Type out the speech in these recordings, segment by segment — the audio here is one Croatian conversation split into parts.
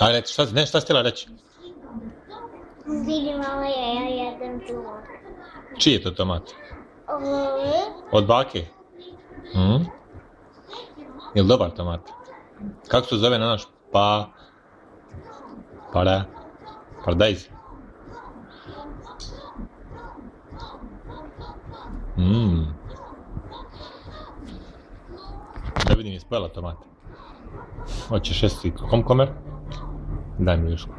Ajde, reći, šta si htjela reći? Vidi mama, ja jedem tomat. Čiji je to tomat? Ovo. Od bake? Jel dobar tomat? Kako se zove na naš? Paradajz. Da vidim, je spojela tomat. Hoćeš jesti komkomer? Daj mi ljušku.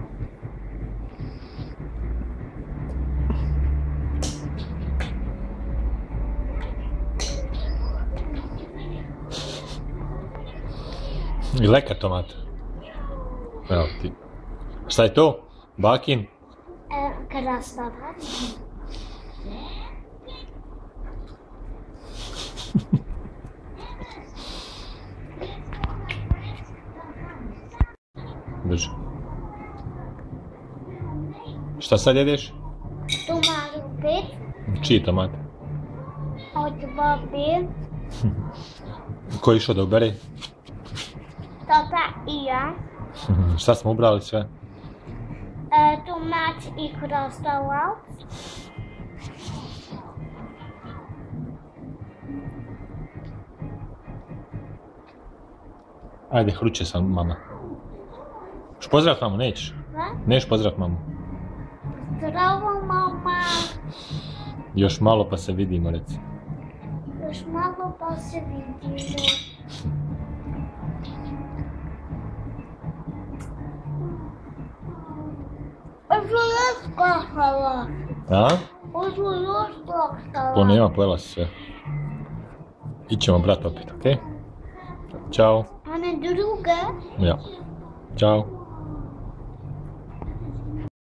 I lekar tomat. Evo ti. Šta je to? Bakin? Krastavac. Drži. Šta sad jedeš? Tomat opet. Čiji tomat? Od babi. Ko je išao da ubere? Tata i ja. Šta smo ubrali sve? Tomat i krastavac. Ajde, hruće sam mama. Još pozdravit mamu, nećeš? Nećeš pozdravit mamu? Zdravo, mama. Još malo pa se vidimo, reci. Još malo pa se vidimo. Ovo je skakala. A? Ovo je skakala. To nema, pojela si sve. Ićemo brat opet, okej? Ćao. A ne druga? Ja. Ćao.